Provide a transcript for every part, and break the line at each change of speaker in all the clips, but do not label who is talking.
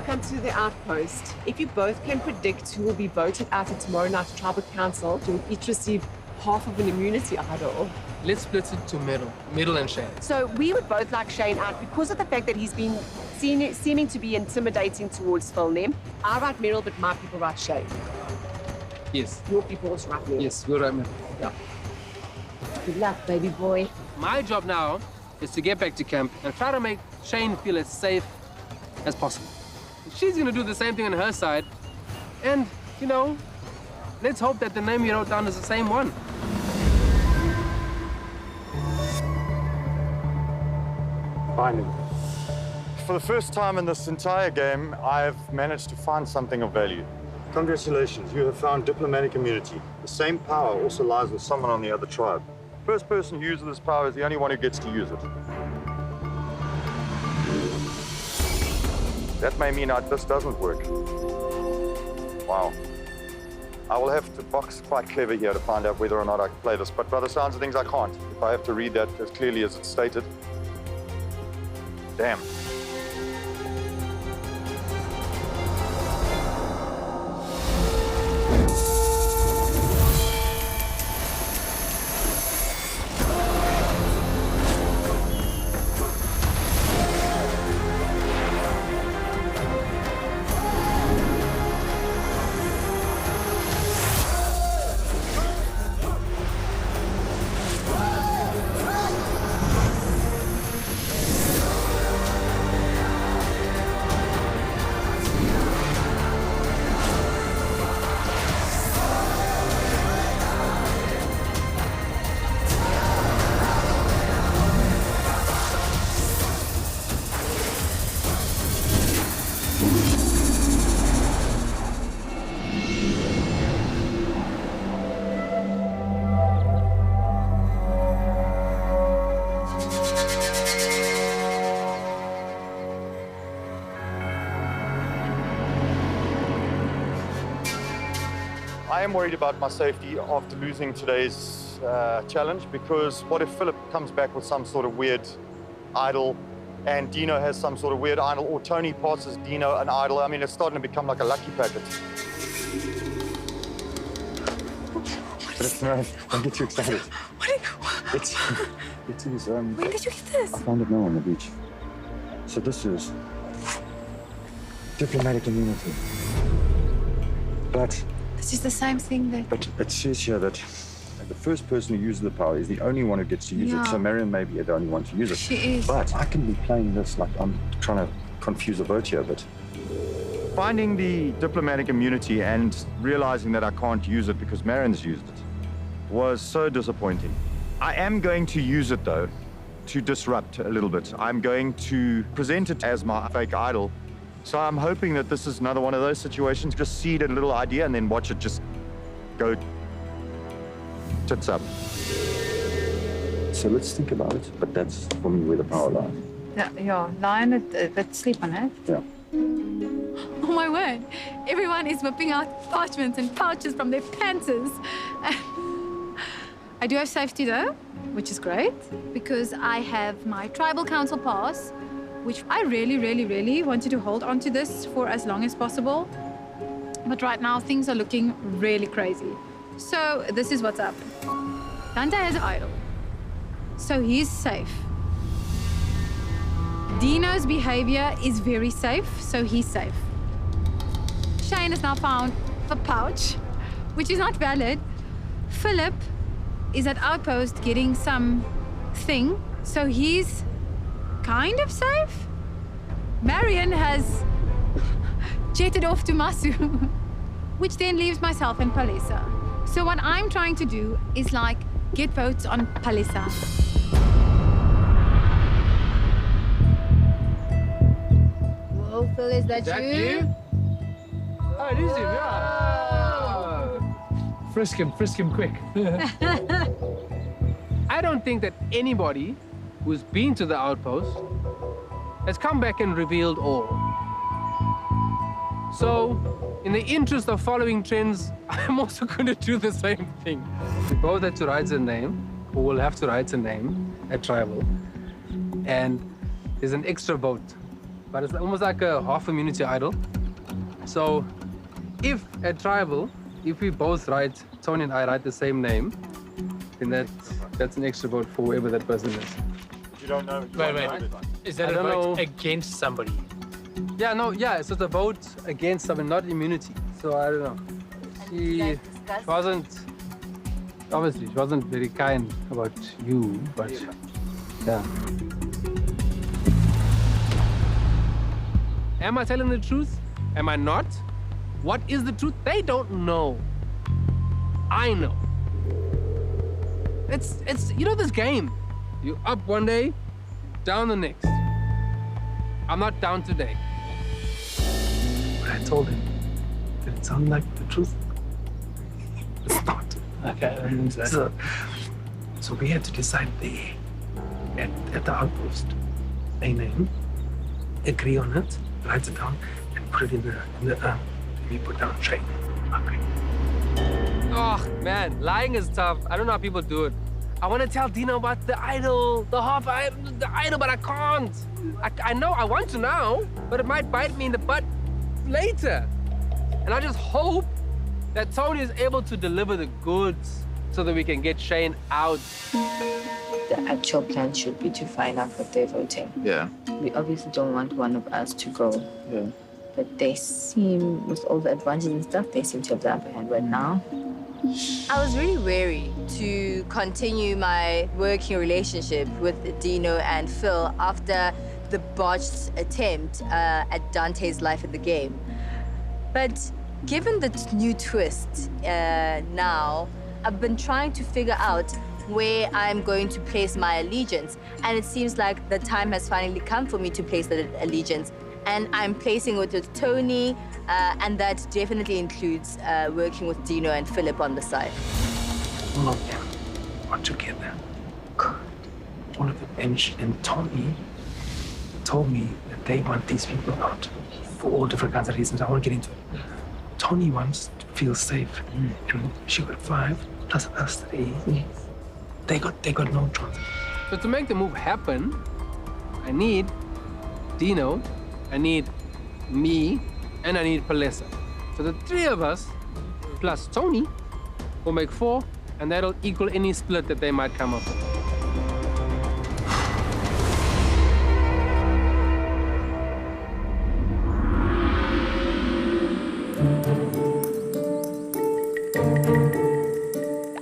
welcome to the Outpost. If you both can predict who will be voted out at tomorrow night's tribal council, you'll each receive half of an immunity idol.
Let's split it to Middle and Shane.
So we would both like Shane out because of the fact that he's been seeming to be intimidating towards Philnem. I write Meryl, but my people write Shane.
Yes.
Your people also write Meryl.
Yes, we'll write Middle. Yeah.
Good luck, baby boy.
My job now is to get back to camp and try to make Shane feel as safe as possible. She's gonna do the same thing on her side. And, you know, let's hope that the name you wrote down is the same one.
Finally. For the first time in this entire game, I've managed to find something of value. Congratulations, you have found diplomatic immunity. The same power also lies with someone on the other tribe. First person who uses this power is the only one who gets to use it. That may mean this doesn't work. Wow. I will have to box quite clever here to find out whether or not I can play this, but by the sounds of things, I can't. If I have to read that as clearly as it's stated. Damn. I am worried about my safety after losing today's challenge, because what if Philip comes back with some sort of weird idol and Dino has some sort of weird idol, or Tony passes Dino an idol? I mean, it's starting to become like a lucky packet. But it's no, don't get too excited. It is,
When did you get this?
I found it now on the beach. So this is diplomatic immunity. But
This is the same thing that...
But it says here that the first person who uses the power is the only one who gets to use it. So Marion may be the only one to use it.
She is.
But I can be playing this like I'm trying to confuse a vote here, but... Finding the diplomatic immunity and realizing that I can't use it because Marion's used it was so disappointing. I am going to use it, though, to disrupt a little bit. I'm going to present it as my fake idol. So I'm hoping that this is another one of those situations. Just seed a little idea and then watch it just go tits up. So let's think about it, but that's for me where the power lies.
Yeah, lie on it, but sleep on it.
Yeah.
Oh my word. Everyone is whipping out parchments and pouches from their pantsers. I do have safety though, which is great, because I have my tribal council pass, which I really wanted to hold on to this for as long as possible. But right now, things are looking really crazy. So this is what's up. Dante has an idol, so he's safe. Dino's behavior is very safe, so he's safe. Shane has now found a pouch, which is not valid. Philip is at Outpost getting some thing, so he's kind of safe. Marion has jetted off to Masu, which then leaves myself and Palesa. So what I'm trying to do is like get votes on Palesa. Whoa, Phil, is that you?
Oh, it is him, yeah. Frisk him quick. I don't think that anybody who's been to the Outpost has come back and revealed all. So, in the interest of following trends, I'm also going to do the same thing. We both had to write a name, or will have to write a name at Tribal, and there's an extra vote but it's almost like a half immunity idol. So if at tribal, if we both write, Tony and I write the same name, then that's an extra vote for whoever that person is.
You don't know.
Wait. Is that
I
a
don't
vote
know.
against somebody?
Yeah, so it's a vote against something, not immunity. So I don't know. She wasn't, obviously, she wasn't very kind about you, but yeah. Am I telling the truth? Am I not? What is the truth? They don't know. I know. It's you know this game. You up one day, down the next. I'm not down today. But I told him, did it sound like the truth? It's not.
Okay.
So we had to decide there, at the outpost, a name, agree on it, write it down, and put it in the urn. We put down Shane. Okay. Oh man, lying is tough. I don't know how people do it. I want to tell Dino about the idol, the idol, but I can't. I know I want to now, but it might bite me in the butt later. And I just hope that Tony is able to deliver the goods so that we can get Shane out.
The actual plan should be to find out what they're voting.
Yeah.
We obviously don't want one of us to go.
Yeah.
But they seem, with all the advantages and stuff, they seem to have the upper hand right now.
I was really wary to continue my working relationship with Dino and Phil after the botched attempt at Dante's life in the game. But given the new twist now, I've been trying to figure out where I'm going to place my allegiance. And it seems like the time has finally come for me to place the allegiance. And I'm placing it with Tony, and that definitely includes working with Dino and Philip on the side.
All of them are together. All of them. And Tony told me that they want these people out for all different kinds of reasons. I won't get into it. Tony wants to feel safe. And she got 5 plus us 3.
Yes.
They got no choice. So to make the move happen, I need Dino, I need me, and I need Palesa. So the 3 of us, plus Tony, will make 4, and that'll equal any split that they might come up with.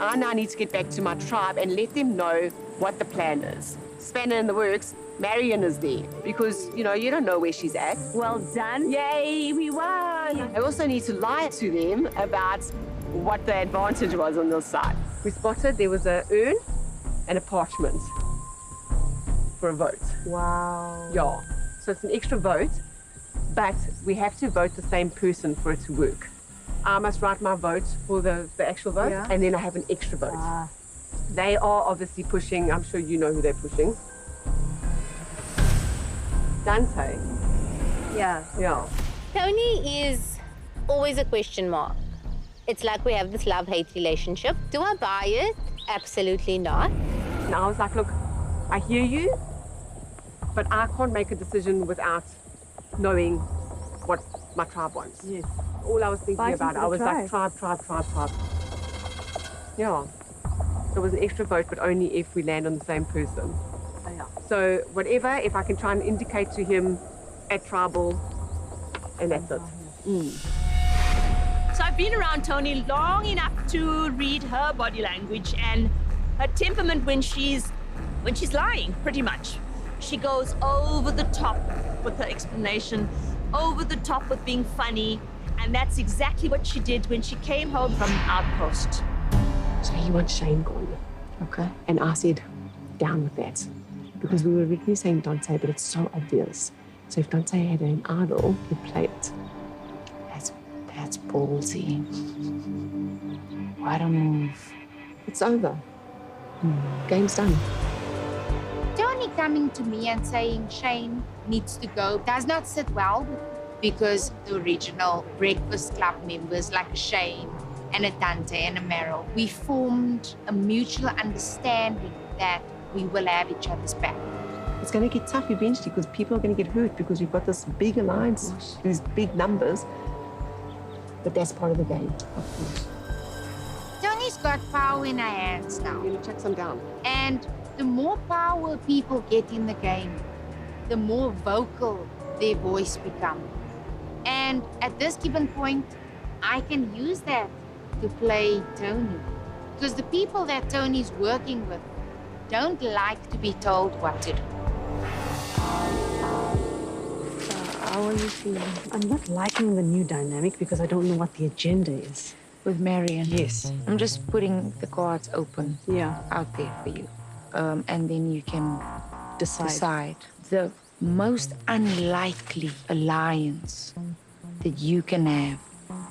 I now need to get back to my tribe and let them know what the plan is. Spanner in the works, Marion is there because, you don't know where she's at.
Well done.
Yay, we won! I also need to lie to them about what the advantage was on this side. We spotted there was an urn and a parchment for a vote.
Wow.
Yeah, so it's an extra vote, but we have to vote the same person for it to work. I must write my vote for the actual vote, and then I have an extra vote. They are obviously pushing, I'm sure you know who they're pushing. Dante.
Yeah.
Yeah.
Tony is always a question mark. It's like we have this love-hate relationship. Do I buy it? Absolutely not.
And I was like, look, I hear you, but I can't make a decision without knowing what my tribe wants.
Yes.
All I was thinking
Fighting
about,
for
I
the
was like, tribe. Yeah. So it was an extra vote, but only if we land on the same person.
Oh, yeah.
So whatever, if I can try and indicate to him at tribal, and that's it.
So I've been around Tony long enough to read her body language and her temperament when she's lying, pretty much. She goes over the top with her explanation, over the top with being funny, and that's exactly what she did when she came home from Outpost.
So he wants Shane gone.
Okay.
And I said, down with that. Because we were originally saying Dante, but it's so obvious. So if Dante had an idol, he'd play it.
That's ballsy. What a move.
It's over. Game's done.
Tony coming to me and saying Shane needs to go does not sit well with me because the original Breakfast Club members like Shane and a Dante and a Meryl, we formed a mutual understanding that we will have each other's back.
It's going to get tough eventually because people are going to get hurt because we've got this big alliance, these big numbers. But that's part of the game, of course.
Tony's got power in her hands now.
We're going to chuck some down.
And the more power people get in the game, the more vocal their voice becomes. And at this given point, I can use that to play Tony. Because the people that Tony's working with don't like to be told what to do.
How are you feeling? I'm not liking the new dynamic because I don't know what the agenda is.
With Marion?
Yes.
I'm just putting the cards open out there for you. And then you can decide. The most unlikely alliance that you can have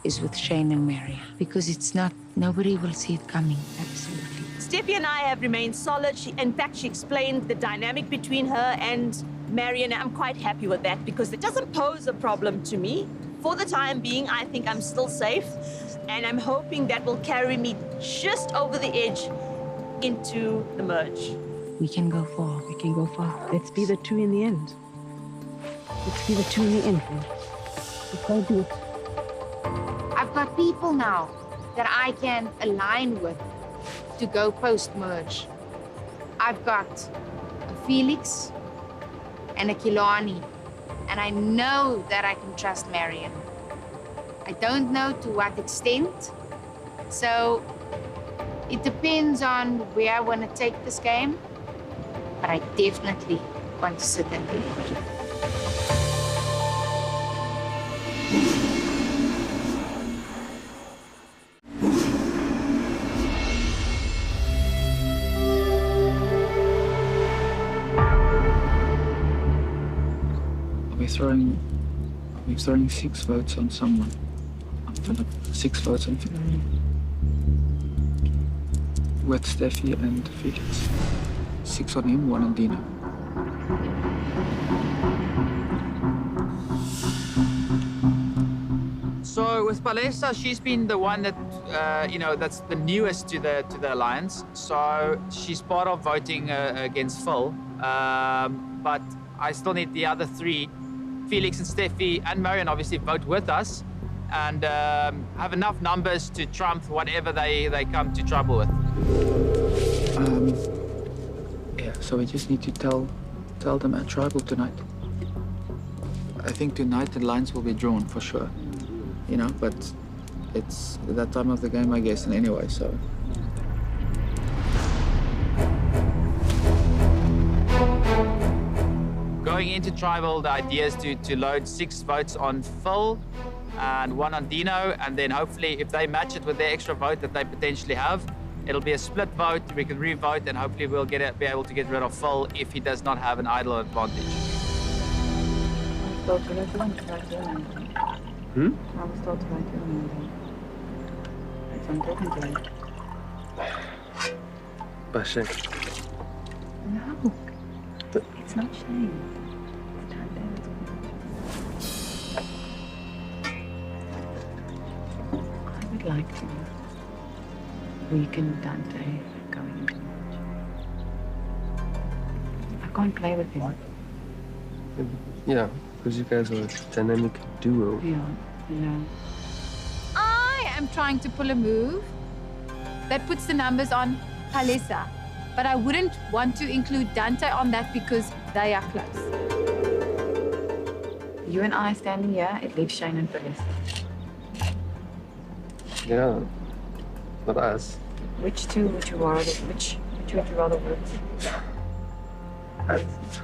is with Shane and Marion. Because it's not, nobody will see it coming. Absolutely.
Steffi and I have remained solid. In fact, she explained the dynamic between her and Marion. I'm quite happy with that because it doesn't pose a problem to me. For the time being, I think I'm still safe. And I'm hoping that will carry me just over the edge into the merge.
We can go far.
We can go far. Let's be the two in the end. Let's be the two in the end. Let's go do it.
I've got people now that I can align with to go post-merge. I've got a Felix and a Kilani, and I know that I can trust Marion. I don't know to what extent, so it depends on where I want to take this game, but I definitely want to sit and lead.
We're throwing 6 votes on someone. On Philip. 6 votes on Philip. With Steffi and Felix. 6 on him, 1 on Dino.
So with Palesa, she's been the one that, that's the newest to the alliance. So she's part of voting against Phil. But I still need the other 3. Felix and Steffi and Marion obviously vote with us and have enough numbers to trump whatever they come to trouble with.
Yeah, so we just need to tell them at Tribal tonight. I think tonight the lines will be drawn for sure, but it's that time of the game, I guess, and anyway, so.
Going into Tribal, the idea is to load 6 votes on Phil and 1 on Dino, and then hopefully if they match it with the extra vote that they potentially have, it'll be a split vote, we can re-vote, and hopefully we'll be able to get rid of Phil if he does not have an idle advantage.
I was told to write your name. I'm talking to you.
But Shane.
No, it's not Shane. I would like to weaken Dante going into match. I can't play with him.
Yeah, because you guys are a dynamic duo.
Yeah.
I am trying to pull a move that puts the numbers on Palesa, but I wouldn't want to include Dante on that because they are close.
You and I standing here, it leaves Shane and Phyllis.
Yeah, not us.
Which two would you rather work with?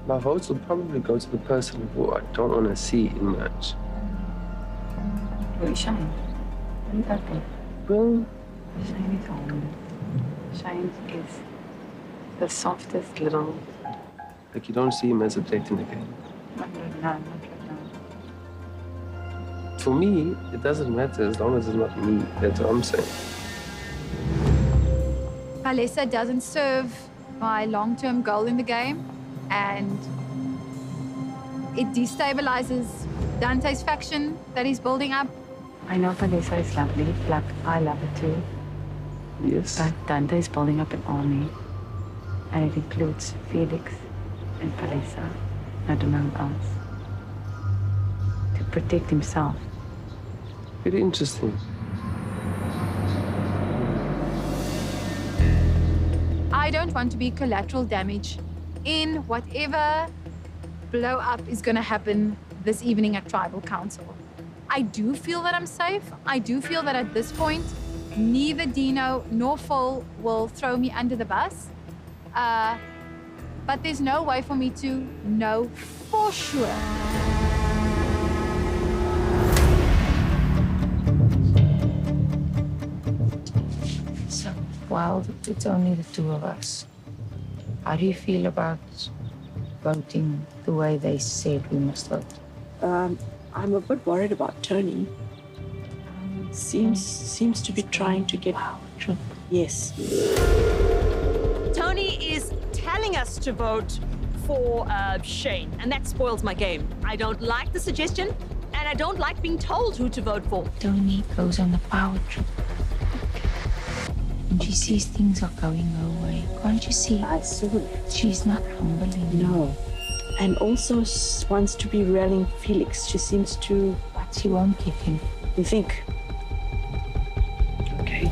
My votes will probably go to the person who I don't want to see in match.
Really, Shane? What would that be?
Well,
Shane is home. Shane is the softest little...
like you don't see him as a threat in the game.
Not right now.
For me, it doesn't matter as long as it's not me. That's what I'm saying.
Palesa doesn't serve my long-term goal in the game, and it destabilizes Dante's faction that he's building up.
I know Palesa is lovely, like I love it too.
Yes.
But Dante is building up an army, and it includes Felix
And Palisa, I don't know who else. To protect himself.
Very interesting.
I don't want to be collateral damage in whatever blow up is going to happen this evening at Tribal Council. I do feel that I'm safe. I do feel that at this point, neither Dino nor Phil will throw me under the bus. But there's no way for me to know for sure.
So, while it's only the two of us, how do you feel about voting the way they said we must vote?
I'm a bit worried about Tony. Seems to be trying to get power trip. Yes.
Tony is telling us to vote for Shane, and that spoils my game. I don't like the suggestion, and I don't like being told who to vote for.
Tony goes on the power trip. And she sees things are going her way. Can't you see?
I saw it.
She's not humbling.
No. And also wants to be rallying Felix. She seems to...
But she won't get him.
You think? Okay.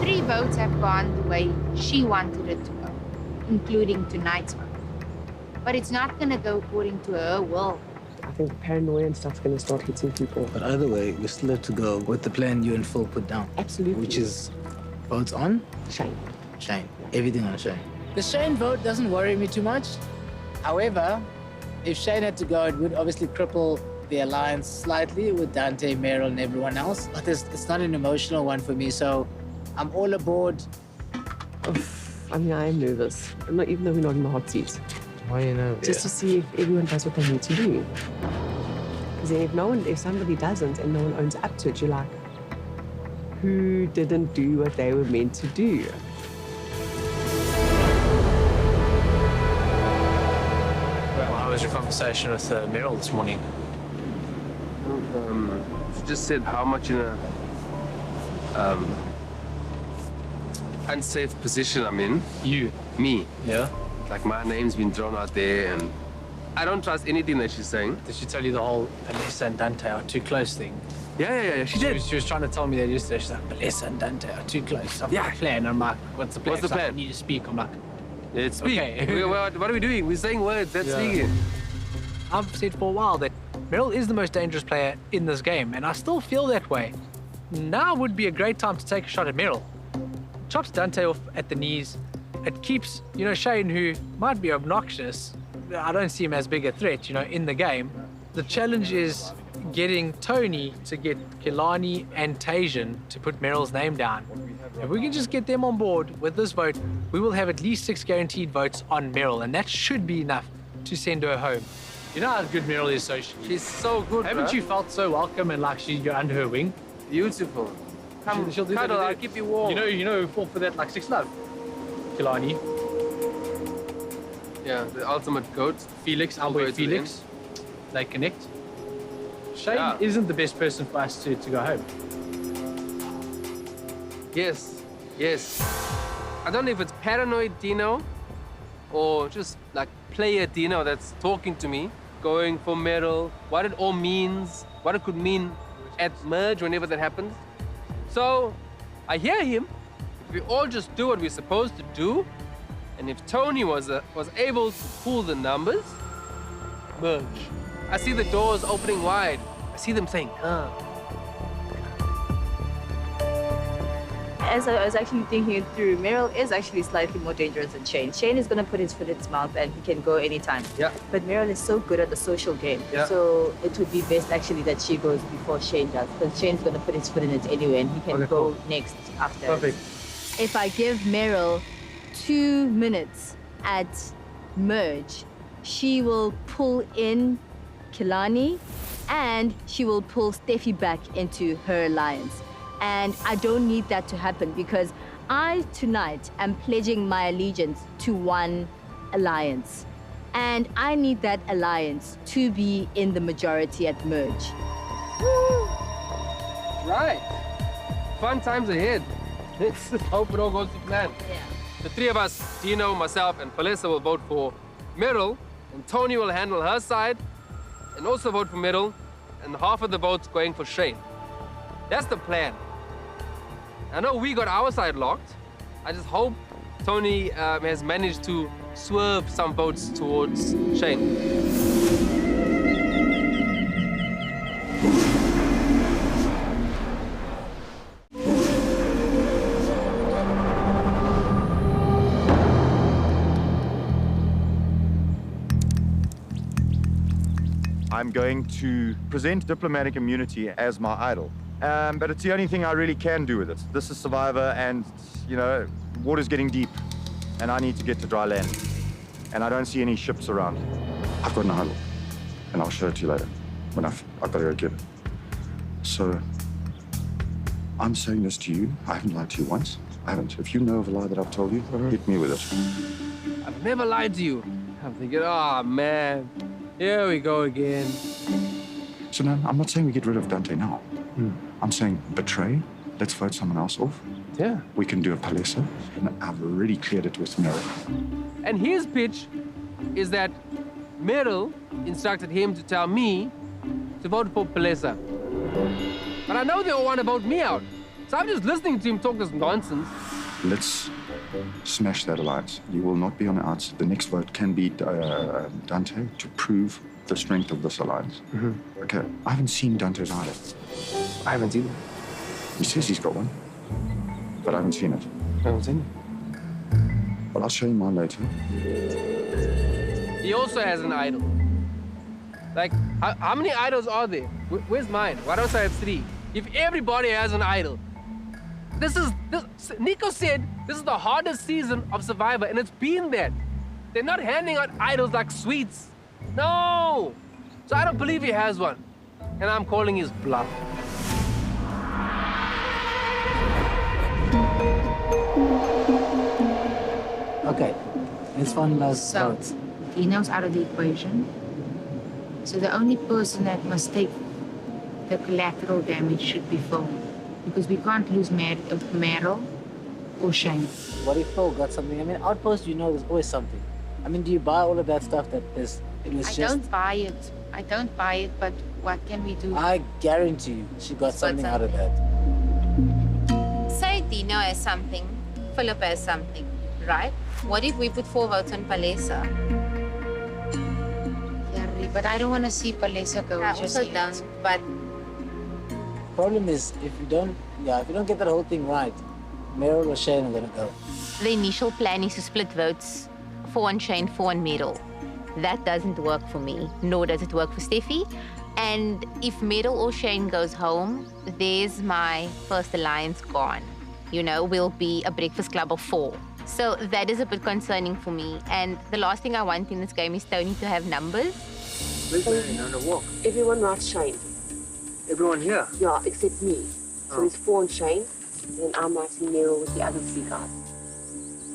3 votes have gone the way she wanted it to go, including tonight's vote. But it's not going to go according to her will.
I think the paranoia and stuff's going to start hitting people.
But either way, we still have to go with the plan you and Phil put down.
Absolutely.
Which is votes on?
Shane.
Shane. Everything on Shane. The Shane vote doesn't worry me too much. However, if Shane had to go, it would obviously cripple the alliance slightly with Dante, Meryl, and everyone else. But it's not an emotional one for me, so I'm all aboard.
I mean, I am nervous. I'm not, even though we're not in the hot seat.
Why you know?
Just to see if everyone does what they need to do. Because if somebody doesn't and no one owns up to it, you're like, who didn't do what they were meant to do?
Well, how was your conversation with Meryl this morning?
She just said how much in a unsafe position I'm in.
You?
Me.
Yeah?
Like my name's been thrown out there and I don't trust anything that she's saying.
Did she tell you the whole Palisa and Dante are too close thing?
Yeah, she did.
She was trying to tell me that yesterday. She's like, Palisa and Dante are too close. I've got a plan. I'm like, what's the plan?
What's the plan?
Like, I need to speak. I'm like,
yeah, speak.
Okay.
What are we doing? We're saying words. That's speaking.
I've said for a while that Meryl is the most dangerous player in this game, and I still feel that way. Now would be a great time to take a shot at Meryl. Chops Dante off at the knees. It keeps, Shane, who might be obnoxious, I don't see him as big a threat, in the game. The challenge is getting Tony to get Kilani and Tajan to put Meryl's name down. If we can just get them on board with this vote, we will have at least 6 guaranteed votes on Meryl, and that should be enough to send her home. You know how good Meryl is socially?
She's so good,
Haven't
bro.
you felt so welcome and like you're under her wing?
Beautiful. Come,
she'll do
cuddle,
that.
I'll keep you warm.
You know who fought for that like 6 love? Kilani.
Yeah, the ultimate goat.
Felix, Albert Felix. They connect. Shane isn't the best person for us to go home.
Yes. I don't know if it's paranoid Dino or just like player Dino that's talking to me, going for Meryl, what it all means, what it could mean at merge whenever that happens. So I hear him. If we all just do what we're supposed to do, and if Tony was able to pull the numbers, merge. I see the doors opening wide. I see them saying,
As I was actually thinking it through, Meryl is actually slightly more dangerous than Shane. Shane is going to put his foot in his mouth and he can go anytime.
Yeah.
But Meryl is so good at the social game.
Yeah.
So it would be best actually that she goes before Shane does, because Shane's going to put his foot in it anyway and he can go next after.
Perfect.
If I give Meryl 2 minutes at merge, she will pull in Kilani and she will pull Steffi back into her alliance. And I don't need that to happen because I tonight am pledging my allegiance to one alliance. And I need that alliance to be in the majority at merge.
Right. Fun times ahead. Let's hope it all goes to plan.
Yeah.
The 3 of us, Dino, myself, and Palisa will vote for Meryl, and Tony will handle her side, and also vote for Meryl, and half of the votes going for Shane. That's the plan. I know we got our side locked. I just hope Tony has managed to swerve some votes towards Shane.
I'm going to present diplomatic immunity as my idol. But it's the only thing I really can do with it. This is Survivor and, you know, water's getting deep and I need to get to dry land. And I don't see any ships around. I've got an idol and I'll show it to you later when I've got to go get it. So, I'm saying this to you. I haven't lied to you once. I haven't. If you know of a lie that I've told you, hit me with it.
I've never lied to you. I'm thinking, oh man, here we go again.
So no, I'm not saying we get rid of Dante now. I'm saying betray, let's vote someone else off.
Yeah.
We can do a Palesa, and I've already cleared it with Meryl.
And his pitch is that Meryl instructed him to tell me to vote for Palesa. But I know they all want to vote me out. So I'm just listening to him talk this nonsense.
Let's smash that alliance. You will not be on the outs. The next vote can be Dante to prove the strength of this alliance. Okay, I haven't seen Dante's idol.
I haven't seen it.
He says he's got one, but I haven't seen it.
I haven't seen it.
Well, I'll show you mine later.
He also has an idol. Like, how many idols are there? Where's mine? Why don't I have 3? If everybody has an idol. Nico said this is the hardest season of Survivor, and it's been that. They're not handing out idols like sweets. No! So I don't believe he has one. And I'm calling his bluff.
Okay, let's find last vote.
Dino's out of the equation. So the only person that must take the collateral damage should be Phil. Because we can't lose Meryl or Shane.
What if Phil got something? I mean, Outpost, you know there's always something. I mean, do you buy all of that stuff that there's...
I don't buy it. I don't buy it, but what can we do?
I guarantee you she got something out of that.
Say Dino has something, Philip has something, right? What if we put 4 votes on Palesa?
Yeah, but I don't want to see Palesa go.
I also don't, but...
Problem is, if you don't get that whole thing right, Meryl or Shane are gonna go.
The initial plan is to split votes, 4 on Shane, 4 on Meryl. That doesn't work for me, nor does it work for Steffi. And if Meryl or Shane goes home, there's my first alliance gone. You know, we'll be a breakfast club of 4. So that is a bit concerning for me. And the last thing I want in this game is Tony to have numbers.
Where's Shane on the walk?
Everyone writes Shane.
Everyone here?
Yeah, except me. So there's 4 on Shane, and I'm writing Meryl with the other 3 guys.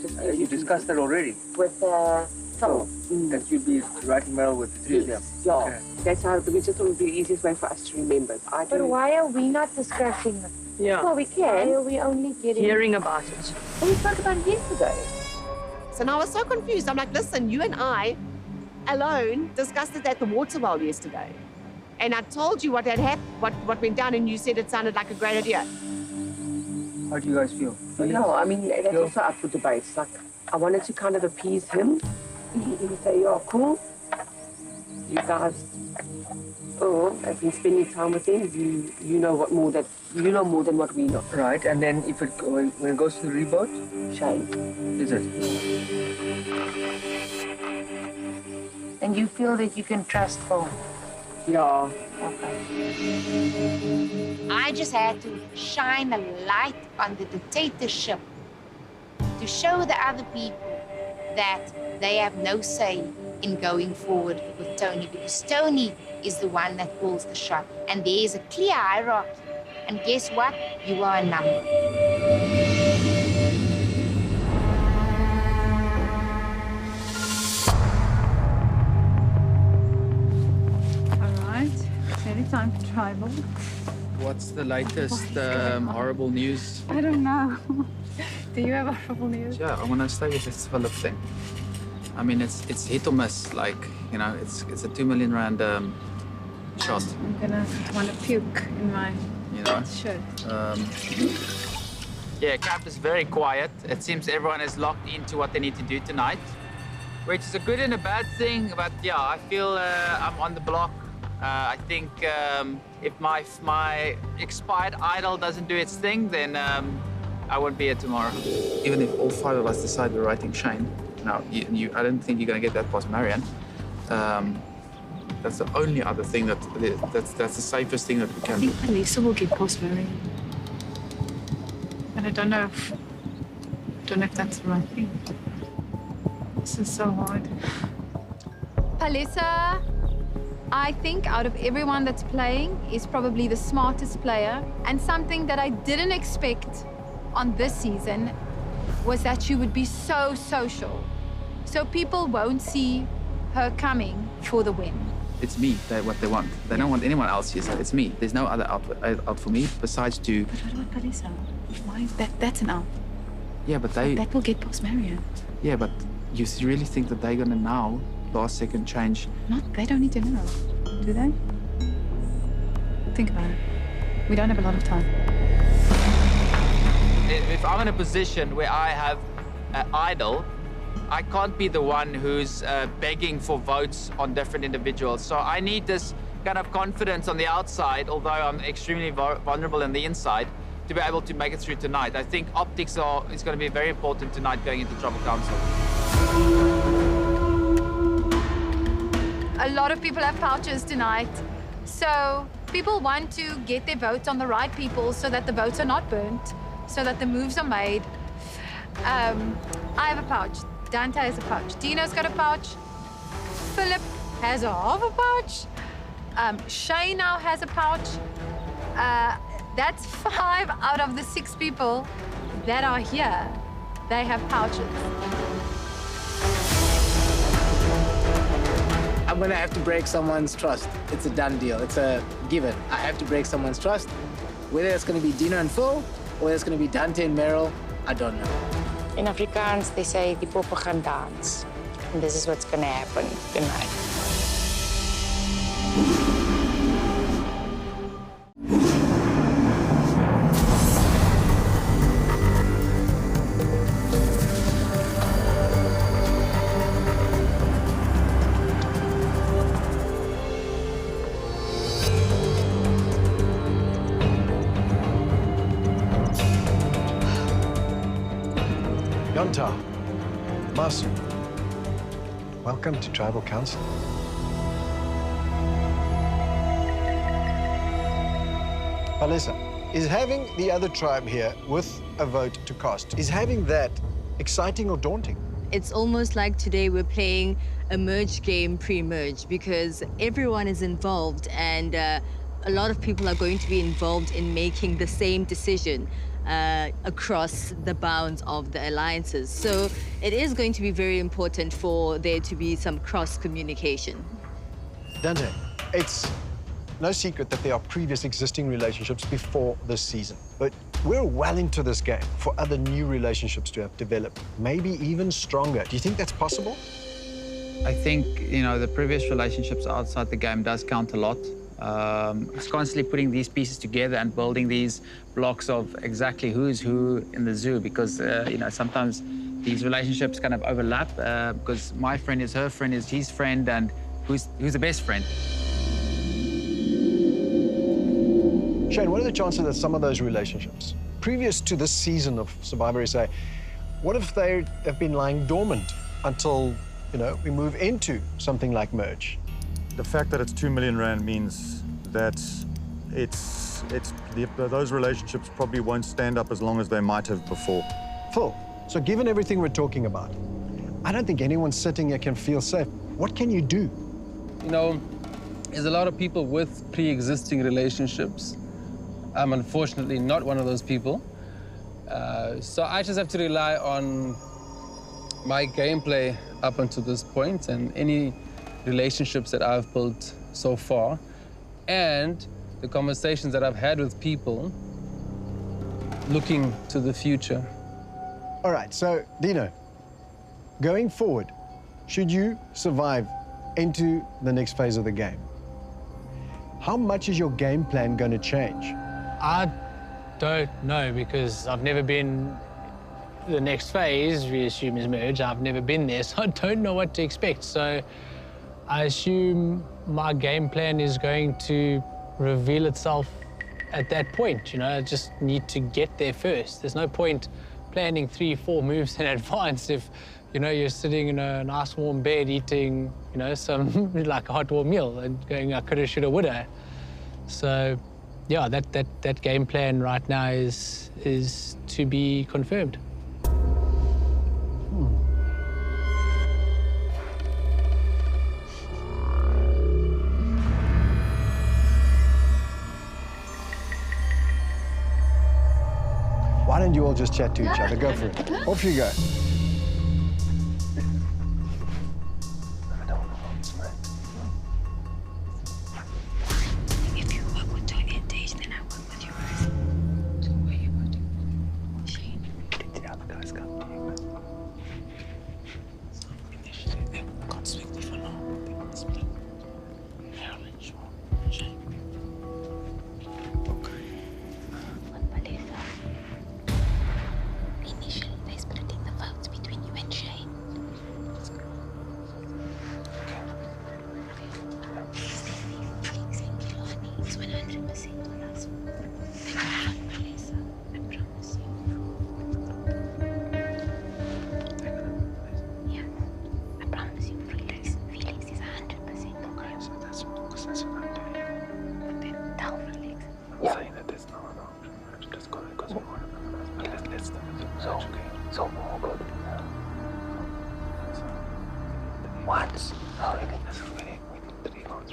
Just
you discussed that already?
With Phil.
That you'd be writing Meryl with the 3 of them?
Yeah. Okay. That's how we just thought it would be the easiest way for us to remember.
But why are we not discussing it?
Yeah.
Well, we can. Why are we only getting...
Hearing about it. Well, we spoke about it yesterday.
So now I was so confused. I'm like, listen, you and I alone discussed it at the water well yesterday. And I told you what had happened, what went down, and you said it sounded like a great idea.
How do you guys feel?
No, I mean, that's also up for debate. Like, I wanted to kind of appease him. He would say, yeah, cool. You guys, have been spending time with him. You know more than what we know.
Right, and then if when it goes to the revote?
Shane.
Is it?
And you feel that you can trust Phil?
Yeah.
Okay. I just had to shine a light on the dictatorship to show the other people that they have no say in going forward with Tony, because Tony is the one that calls the shot. And there is a clear hierarchy. And guess what? You are a number.
Time for tribal.
What's the latest horrible news?
I don't know. Do you have horrible news?
Yeah, I want to stay with this Philip thing. I mean, it's hit or miss. Like, you know, it's a 2 million rand shot.
I'm gonna want to puke in my shirt.
Yeah, camp is very quiet. It seems everyone is locked into what they need to do tonight, which is a good and a bad thing. But yeah, I feel I'm on the block. I think if my expired idol doesn't do its thing, then I won't be here tomorrow.
Even if all 5 of us decide we're writing Shane, now I don't think you're going to get that past Marianne. That's the only other thing that's the safest thing that we can do.
I think Lisa will get past Marianne. But I don't know if that's the right thing. This is so hard. Palisa, I think out of everyone that's playing, is probably the smartest player. And something that I didn't expect on this season was that she would be so social. So people won't see her coming for the win.
It's me, what they want. They don't want anyone else here, so it's me. There's no other out for me besides to...
But what about Palisa? Why? That's an out.
Yeah, but they...
That will get past Marianne.
Yeah, but you really think that they're gonna now, last second, change?
They don't need to know, do they? Think about it. We don't have a lot of time.
If I'm in a position where I have an idol, I can't be the one who's begging for votes on different individuals. So I need this kind of confidence on the outside, although I'm extremely vulnerable on the inside, to be able to make it through tonight. I think optics is going to be very important tonight going into Tribal Council.
A lot of people have pouches tonight. So people want to get their votes on the right people so that the votes are not burnt, so that the moves are made. I have a pouch. Dante has a pouch. Dino's got a pouch. Philip has a half a pouch. Shay now has a pouch. That's 5 out of the 6 people that are here. They have pouches.
I'm gonna have to break someone's trust. It's a done deal. It's a given. I have to break someone's trust. Whether it's gonna be Dino and Phil, or whether it's gonna be Dante and Meryl, I don't know.
In Afrikaans, they say die poppe gaan dans. And this is what's gonna happen tonight.
Yonta, Masu, welcome to Tribal Council. Palisa, is having the other tribe here with a vote to cast, is having that exciting or daunting?
It's almost like today we're playing a merge game pre-merge because everyone is involved and a lot of people are going to be involved in making the same decision across the bounds of the alliances. So it is going to be very important for there to be some cross-communication.
Dante, it's no secret that there are previous existing relationships before this season, but we're well into this game for other new relationships to have developed, maybe even stronger. Do you think that's possible?
I think, you know, the previous relationships outside the game does count a lot. It's constantly putting these pieces together and building these blocks of exactly who's who in the zoo because, you know, sometimes these relationships kind of overlap because my friend is her friend is his friend and who's the best friend.
Shane, what are the chances that some of those relationships, previous to this season of Survivor SA, what if they have been lying dormant until, you know, we move into something like merge?
The fact that it's 2 million rand means that those relationships probably won't stand up as long as they might have before.
Phil, so given everything we're talking about, I don't think anyone sitting here can feel safe. What can you do?
You know, there's a lot of people with pre-existing relationships. I'm unfortunately not one of those people. So I just have to rely on my gameplay up until this point and any relationships that I've built so far and the conversations that I've had with people looking to the future.
All right, so Dino, going forward, should you survive into the next phase of the game, how much is your game plan going to change?
I don't know, because I've never been the next phase, we assume, is merge. I've never been there, so I don't know what to expect. So I assume my game plan is going to reveal itself at that point. You know, I just need to get there first. There's no point planning 3-4 moves in advance if, you know, you're sitting in a nice warm bed eating, you know, some like a hot warm meal and going, I coulda, shoulda, woulda. So, yeah, that game plan right now is to be confirmed.
Why don't you all just chat to each other? Go for it. Off you go.
If you work with Tony and Tage, then I work with you guys. So where you voting for? Shane. Did the other guys come to you? So initially they can't speak to for now. They want to split. Marilyn, Shane. Okay. Initially they split in the votes between you and Shane. It's 100% on us. They got one Melissa, I promise you. Yeah, I promise you, Felix is 100% on us. So that's because that's what I'm doing. But then tell Felix. I'm saying that there's no other option. Just because we want to. But let's do it. So, okay. So more good. What? No, really, that's really, we need 3 votes.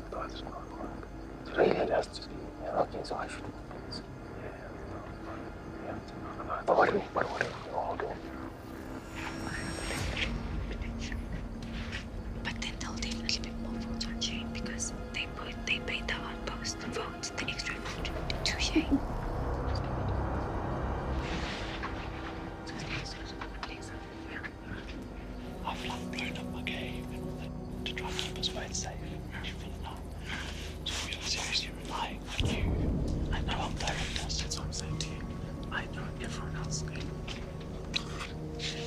Otherwise it's not going to work. So really, it has to be. Yeah, okay, so I should do this. Yeah. But what do we all do? But then they'll definitely be more votes on Shane because they paid the outpost vote, the extra vote to Shane. I've blown up my game and all that to try and keep us both safe. You feel it now. So we are seriously relying on you. I know I'm directors, that's what I'm saying to you. I know everyone else is going.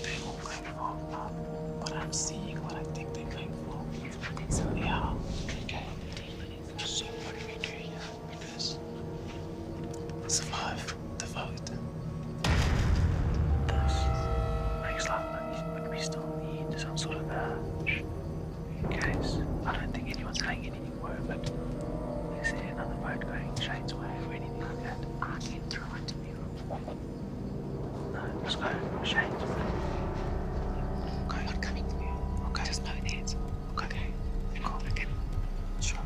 They're all going for what I'm seeing, what I think they're going for. Yeah, okay. So what do we do here? Because survive the vote. This makes life nice, but we still need some sort of match. In case I don't think anyone's saying anything more, but is there another vote going Shane's way or anything like that? I can throw it to you. No, let's go Shane's way. Okay, I'm coming to you. Okay. Just know the answer. Okay. Cool. Okay. Sure.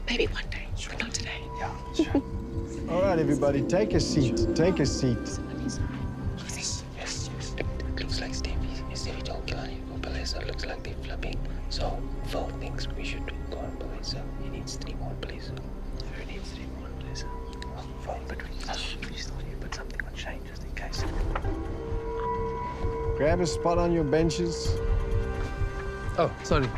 Maybe one day, sure. But not today. Yeah, sure.
All right, everybody, take a seat. Take a seat.
Yes. It looks like Stevie don't kill any Palesa. Looks like they're flipping. So, Phil thinks we should go on Palesa. He needs 3 more Palesa. Who needs 3 more Palesa? Phil, but we still need to put something on Shane just in case.
Grab a spot on your benches.
Oh, sorry.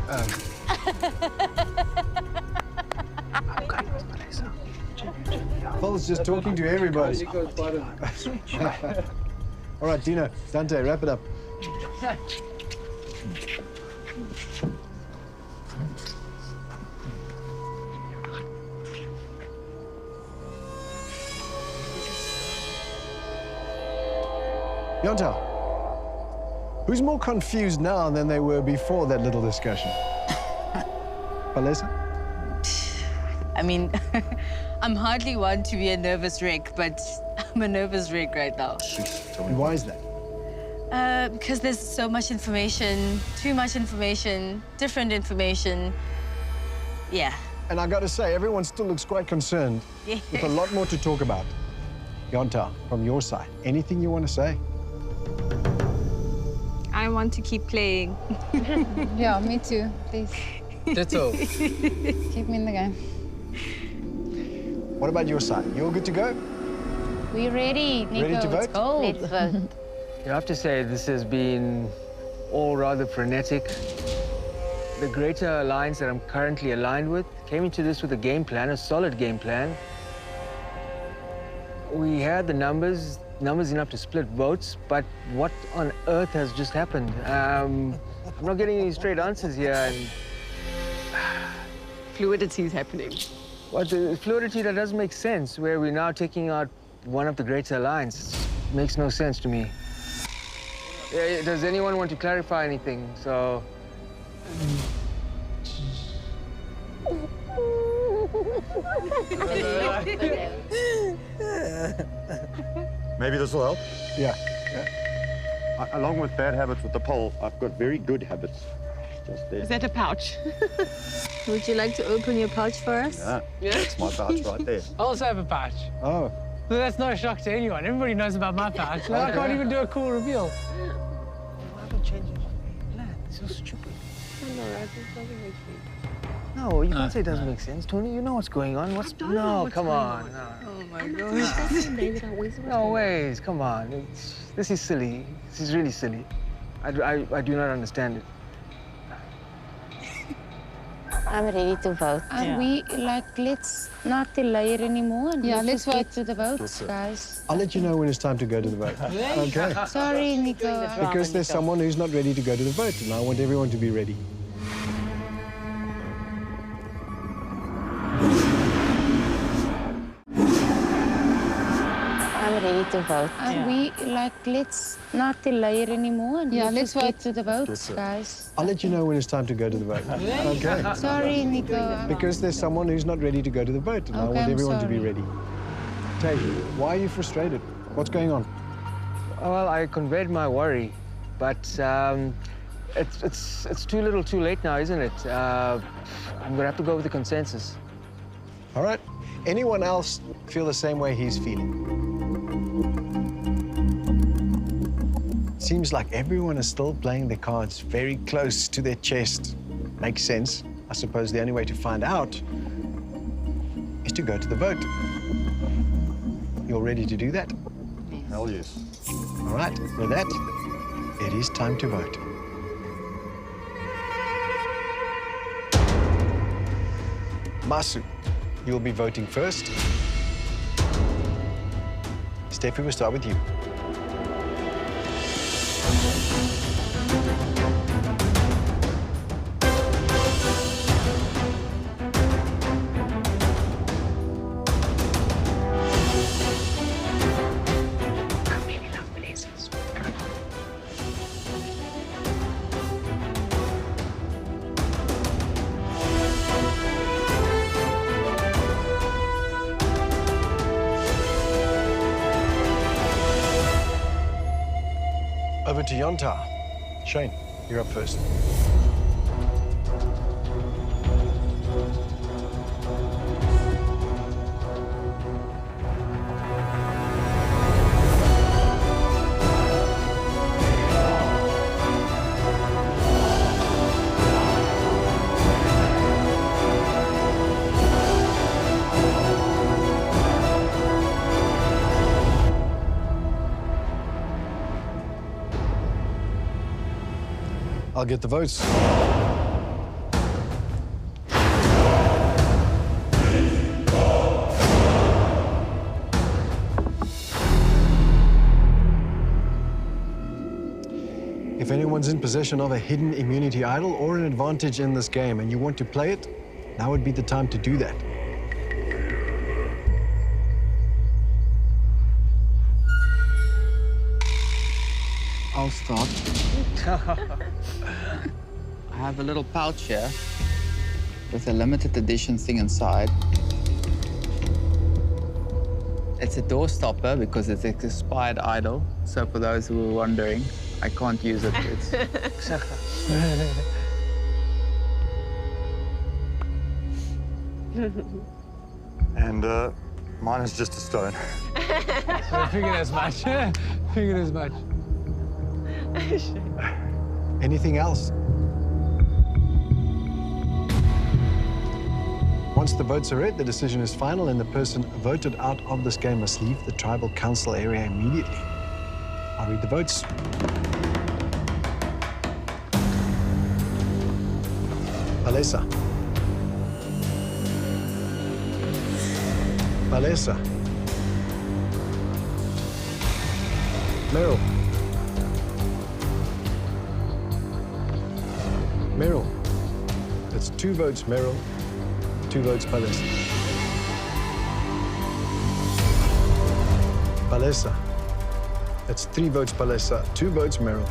Phil's just talking to everybody. All right, Dino, Dante, wrap it up. Yonta, who's more confused now than they were before that little discussion? Palesa?
I mean, I'm hardly one to be a nervous wreck, but I'm a nervous wreck right now.
And why is that?
Because there's so much information, too much information, different information. Yeah.
And I gotta say, everyone still looks quite concerned with a lot more to talk about. Yonta, from your side, anything you want to say?
I want to keep playing.
Yeah, me too, please.
Ditto.
Keep me in the game.
What about your side? You all good to go?
We ready, Nico.
Ready to vote?
It's cold.
Let's vote.
You have to say this has been all rather frenetic. The greater alliance that I'm currently aligned with came into this with a game plan, a solid game plan. We had the numbers enough to split votes, but what on earth has just happened? I'm not getting any straight answers here. And
Fluidity is happening.
What the fluidity that doesn't make sense, where we're now taking out one of the greater alliance. Makes no sense to me. Does anyone want to clarify anything? So.
Maybe this will help.
Yeah.
Along with bad habits with the pole, I've got very good habits. Just there.
Is that a pouch?
Would you like to open your pouch for us?
Yeah, that's my pouch right there.
I also have a pouch.
Oh.
So that's no shock to anyone. Everybody knows about my pouch. I can't even do a cool reveal.
Why don't change it? It's so stupid.
I know, right? It doesn't make sense.
No, you can't say it doesn't make sense, Tony. You know what's going on. No, come on. No.
Oh my gosh.
No ways. Come on. This is silly. This is really silly. I do not understand it.
I'm ready to vote.
And we, let's not delay it anymore. And
Yeah, let's
just
vote.
get to the votes, guys.
I'll let you know when it's time to go to the vote. Okay.
Sorry, Nico.
Because there's someone who's not ready to go to the vote, and I want everyone to be ready.
I'm ready to vote.
And we, let's not delay it anymore. And
Yeah, let's
just
vote.
get to the votes, guys.
I'll let you know when it's time to go to the vote. Okay.
Sorry, Nico.
Because there's someone who's not ready to go to the vote, and I
Okay,
want
I'm
everyone to be
sorry.
ready. Tay, why are you frustrated? What's going on?
Well, I conveyed my worry, but it's too little too late now, isn't it? I'm gonna have to go with the consensus.
All right. Anyone else feel the same way he's feeling? Seems like everyone is still playing their cards very close to their chest. Makes sense. I suppose the only way to find out is to go to the vote. You're ready to do that?
Hell yes.
All right. With that, it is time to vote. Masu, you'll be voting first. Steffi, we'll start with you. Over to Yonta. Shane, you're up first. I'll get the votes. If anyone's in possession of a hidden immunity idol or an advantage in this game and you want to play it, now would be the time to do that.
I'll start. I have a little pouch here with a limited edition thing inside. It's a door stopper because it's an expired idol. So for those who were wondering, I can't use it.
And mine is just a stone.
I figured as much. Figured as much.
Anything else? Once the votes are read, the decision is final and the person voted out of this game must leave the tribal council area immediately. I'll read the votes. Palesa. Palesa. Meryl. Meryl. That's 2 votes Meryl, 2 votes Palesa. Palesa. That's 3 votes Palesa, 2 votes Meryl.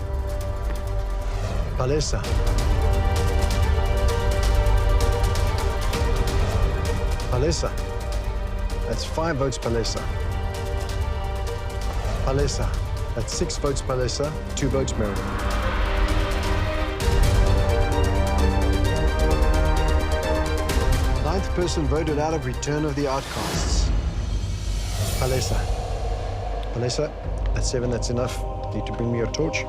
Palesa. Palesa. That's 5 votes Palesa. Palesa. That's 6 votes Palesa, 2 votes Meryl. Ninth person voted out of Return of the Outcasts. Palesa. Palesa, that's 7, that's enough. Need to bring me your torch.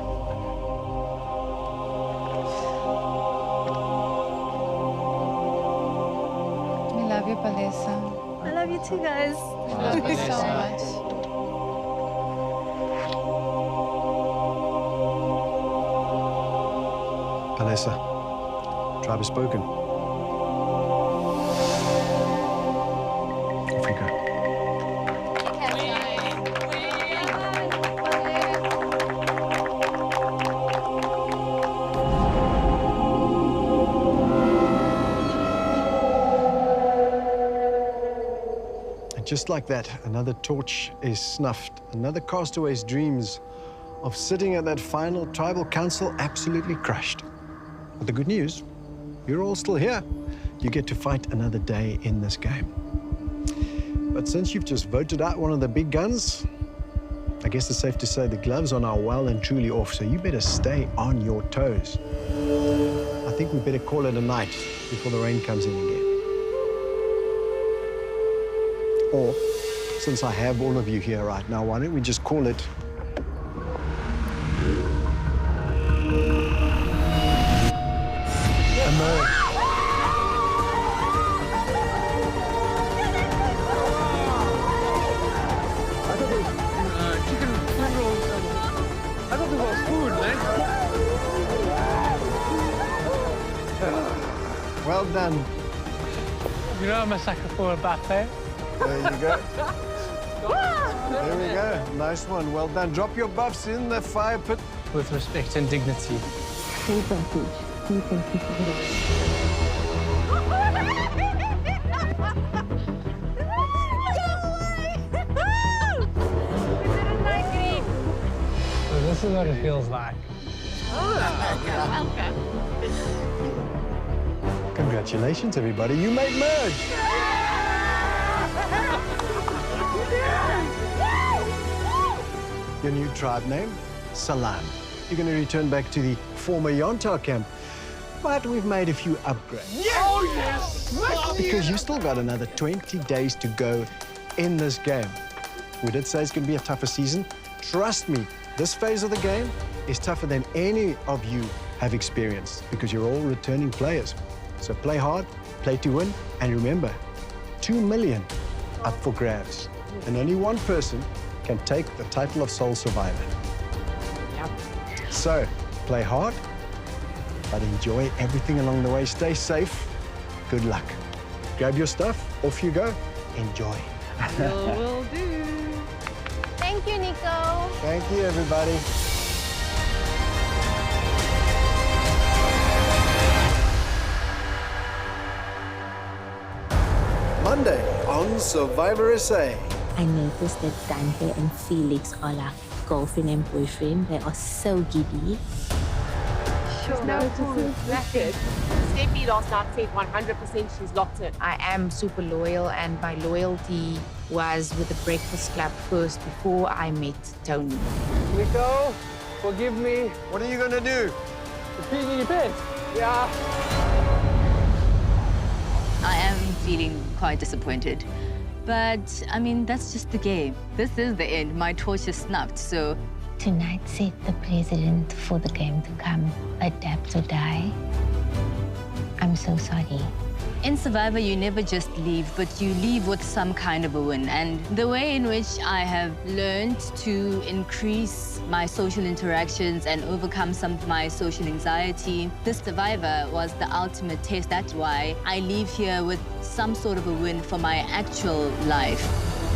We love you, Palesa.
I love you too, guys.
We love you so much.
Palesa, tribe has spoken. Off you go. And just like that, another torch is snuffed. Another castaway's dreams of sitting at that final tribal council absolutely crushed. But the good news, you're all still here. You get to fight another day in this game. But since you've just voted out one of the big guns, I guess it's safe to say the gloves are now well and truly off, so you better stay on your toes. I think we better call it a night before the rain comes in again. Or, since I have all of you here right now, why don't we just call it emerge.
Chicken spring rolls. I thought this was food, man.
Well done.
You know I'm a sucker for a buffet.
There you go. There we go. Nice one. Well done. Drop your buffs in the fire pit.
With respect and dignity.
Thank you for
So this is what it feels like.
Congratulations, everybody. You made merge. Your new tribe name, Salam. You're going to return back to the former Yontar camp, but we've made a few upgrades.
Yes! Oh, yes!
Because you still got another 20 days to go in this game. We did say it's going to be a tougher season. Trust me, this phase of the game is tougher than any of you have experienced because you're all returning players. So play hard, play to win, and remember, 2 million up for grabs. And only one person can take the title of Sole Survivor.
Yep.
So, play hard, but enjoy everything along the way. Stay safe. Good luck. Grab your stuff, off you go. Enjoy.
Will do.
Thank you, Nico.
Thank you, everybody. Monday on Survivor SA.
I noticed that Dante and Felix are like girlfriend and boyfriend. They are so giddy.
Sure. No food. That's it. Steffi last night said 100% she's locked in.
I am super loyal, and my loyalty was with the Breakfast Club first before I met Tony.
Nico, forgive me.
What are you going to do?
Peeing in your pants.
Yeah.
I am feeling quite disappointed. But, I mean, that's just the game. This is the end. My torch is snuffed, so...
Tonight set the precedent for the game to come. Adapt or die. I'm so sorry.
In Survivor, you never just leave, but you leave with some kind of a win. And the way in which I have learned to increase my social interactions and overcome some of my social anxiety, this Survivor was the ultimate test. That's why I leave here with some sort of a win for my actual life.